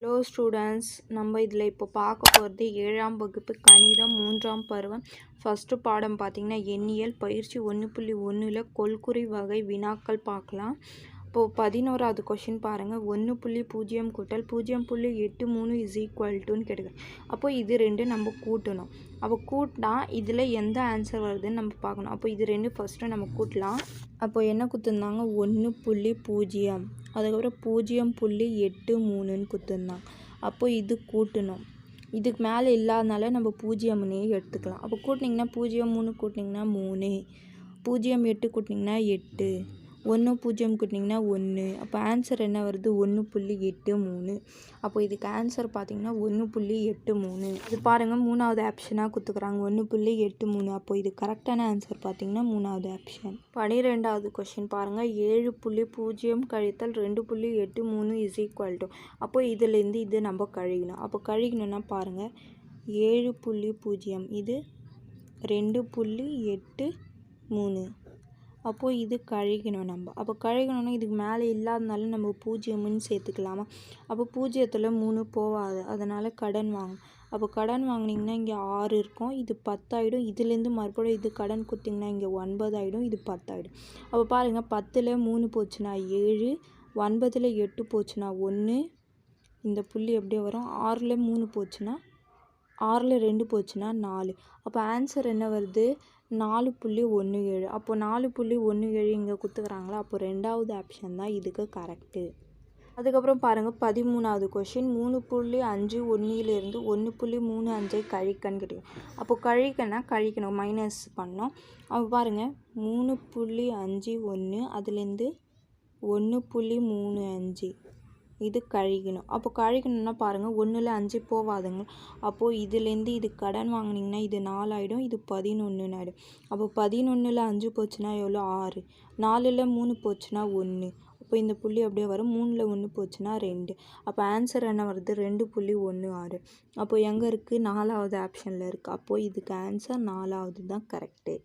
Hello students, நம்ம இதில் இப்போ பார்க்க போகிறது 7ஆம் வகுப்பு கணிதம் 3ஆம் பருவம் ஃபஸ்ட்டு பாடம் பார்த்திங்கன்னா எண்ணியல் பயிற்சி 1.1ல் கொள்குறி வகை வினாக்கள் பார்க்கலாம். இப்போது 11வது கொஷின் பாருங்கள். 1.0 கூட்டல் 0.83 இஸ் ஈக்குவல்ட்டுன்னு கேட்டுக்கிறேன். அப்போது இது ரெண்டு நம்ம கூட்டணும். அப்போ கூட்டினா இதில் எந்த ஆன்சர் வருதுன்னு நம்ம பார்க்கணும். அப்போ இது ரெண்டு ஃபஸ்ட்டு நம்ம கூட்டலாம். அப்போ என்ன கொடுத்துருந்தாங்க? 1.0, அதுக்கப்புறம் 0.83ன்னு கொடுத்துருந்தாங்க. அப்போ இது கூட்டணும். இதுக்கு மேலே இல்லாதனால நம்ம 0னே எடுத்துக்கலாம். அப்போ கூட்டினிங்கன்னா 0.3 கூட்டினிங்கன்னா 3, 0.8 கூட்டினிங்கன்னா 8, 1.0 கூட்டினிங்கன்னா 1. அப்போ ஆன்சர் என்ன வருது? 1.83. அப்போ இதுக்கு ஆன்சர் பார்த்திங்கன்னா 1.83. இது பாருங்கள், 3வது ஆப்ஷனாக கொடுத்துக்குறாங்க 1.83. அப்போ இது கரெக்டான ஆன்சர் பார்த்திங்கன்னா 3வது ஆப்ஷன். 12வது கொஷின் பாருங்கள். 7.0 கழித்தல் 2.83 இஸ் ஈக்குவல்ட்டு. அப்போ இதுலேருந்து இது நம்ம கழிக்கணும். அப்போ கழிக்கணும்னா பாருங்கள், 7.0 இது 2.83. அப்போது இது கழிக்கணும் நம்ம. அப்போ கழிக்கணும்னா இதுக்கு மேலே இல்லாதனால நம்ம 0ன்னு சேர்த்துக்கலாமா? அப்போ 0த்தில் 3 போகாது, அதனால் கடன் வாங்கணும். அப்போ கடன் வாங்கினீங்கன்னா இங்கே 6 இருக்கும், இது 10 ஆகிடும். இதுலேருந்து மறுபடியும் இது கடன் கொடுத்திங்கன்னா இங்கே 9 ஆகிடும், இது 10 ஆகிடும். அப்போ பாருங்கள், 10ல் 3 போச்சுன்னா 7, 9ல் 8 போச்சுன்னா 1, இந்த புள்ளி எப்படியே வரும். 6ல் 3 போச்சுன்னா 6ல் 2 போச்சுன்னா 4. அப்போ ஆன்சர் என்ன வருது? 4.17. அப்போ 4.17 இங்கே கொடுத்துக்கிறாங்களா? அப்போ 2வது ஆப்ஷன் தான் இதுக்கு கரெக்டு. அதுக்கப்புறம் பாருங்கள், 13வது கொஷின். 3.51லிருந்து 1.35 கழிக்கன்னு கேட்டோம். அப்போ கழிக்கணும், மைனஸ் பண்ணோம். அப்போ பாருங்கள், 3.51 அதுலேருந்து 1.35 இது கழிக்கணும். அப்போ கழிக்கணும்னா பாருங்கள், 1ல் 5 போகாதுங்க. அப்போது இதுலேருந்து இது கடன் வாங்கினீங்கன்னா இது 4 ஆகிடும், இது 11 ஆகிடும். அப்போ 11ல் 5 போச்சுன்னா எவ்வளோ? 6. 4ல் 3 போச்சுன்னா 1. அப்போ இந்த புள்ளி அப்படியே வரும். 3ல் 1 போச்சுன்னா 2. அப்போ ஆன்சர் என்ன வருது? 2.16. அப்போ எங்கே இருக்குது? 4வது ஆப்ஷனில் இருக்குது. அப்போது இதுக்கு ஆன்சர் 4வது தான் கரெக்டு.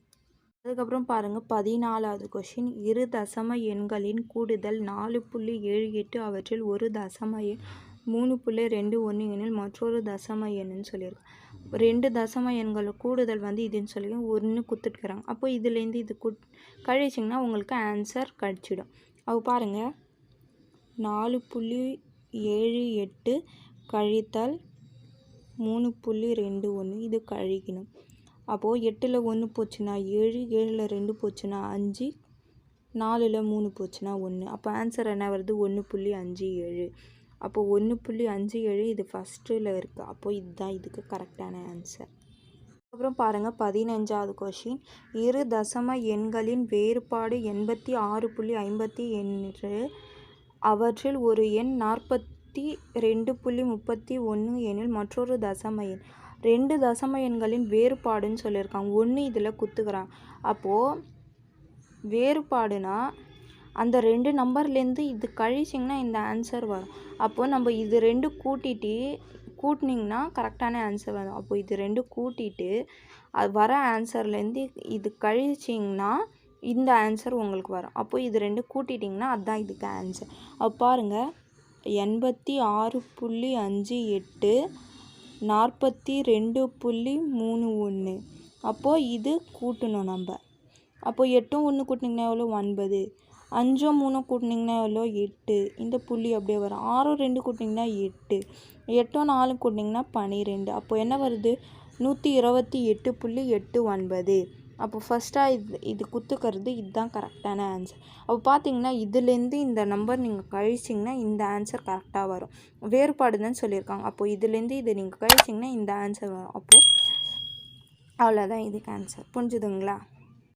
அதுக்கப்புறம் பாருங்கள், 14வது கொஷின். இரு தசம எண்களின் கூடுதல் 4.78, அவற்றில் ஒரு தசம எண் 3.21 எனில் மற்றொரு தசம எண்ணுன்னு சொல்லியிருக்கோம். 2 தசம எண்கள் கூடுதல் வந்து இதுன்னு சொல்லி 1 கொடுத்துட்டுருக்குறாங்க. அப்போ இதுலேருந்து இது கழிச்சிங்கன்னா உங்களுக்கு ஆன்சர் கழிச்சிடும். அப்போ பாருங்கள், 4.78 கழித்தல் 3.21 இது கழிக்கணும். அப்போது 8ல் 1 போச்சுன்னா 7, 7ல் 2 போச்சுன்னா 5, 4ல் 3 போச்சுன்னா 1. அப்போ ஆன்சர் என்ன வருது? 1.57. அப்போ 1.57 இது ஃபஸ்ட்டில் இருக்குது. அப்போது இதுதான் இதுக்கு கரெக்டான ஆன்சர். அப்புறம் பாருங்கள், 15வது கொஷின். இரு தசம எண்களின் வேறுபாடு 86.50 அவற்றில் ஒரு எண் 42.31 எனில் மற்றொரு தசம எண். 2 தசம எண்களின் வேறுபாடுன்னு சொல்லியிருக்காங்க. 1 இதில் குத்துக்கிறாங்க. அப்போது வேறுபாடுனா அந்த 2 நம்பர்லேருந்து இது கழிச்சிங்கன்னா இந்த ஆன்சர் வரும். அப்போது நம்ம இது 2 கூட்டினிங்கன்னா கரெக்டான ஆன்சர் வரும். அப்போ இது 2 கூட்டிட்டு அது வர ஆன்சர்லேருந்து இது கழிச்சிங்கன்னா இந்த ஆன்சர் உங்களுக்கு வரும். அப்போ இது 2 கூட்டிட்டிங்கன்னா அதுதான் இதுக்கு ஆன்சர். அப்போ பாருங்கள், 86.58 42.31. அப்போது இது கூட்டணும் நம்ம. அப்போது 8ம் 1 கூட்டினிங்கன்னா எவ்வளோ? 9. 5ம் 3 கூட்டினிங்கன்னா எவ்வளோ? 8. இந்த புள்ளி அப்படியே வரும். 6ம் 2 கூட்டினிங்கன்னா 8, 8ம் 4 கூட்டினிங்கன்னா 12. அப்போ என்ன வருது? 128.89. அப்போ ஃபஸ்ட்டாக இது குத்துக்கிறது இதுதான் கரெக்டான ஆன்சர். அப்போ பார்த்தீங்கன்னா இதுலேருந்து இந்த நம்பர் நீங்கள் கழிச்சிங்கன்னா இந்த ஆன்சர் கரெக்டாக வரும். வேறுபாடு தான் சொல்லியிருக்காங்க. அப்போது இதுலேருந்து இதை நீங்கள் கழிச்சிங்கன்னா இந்த ஆன்சர் வரும். அப்போது அவ்வளோதான் இதுக்கு ஆன்சர். புரிஞ்சுதுங்களா?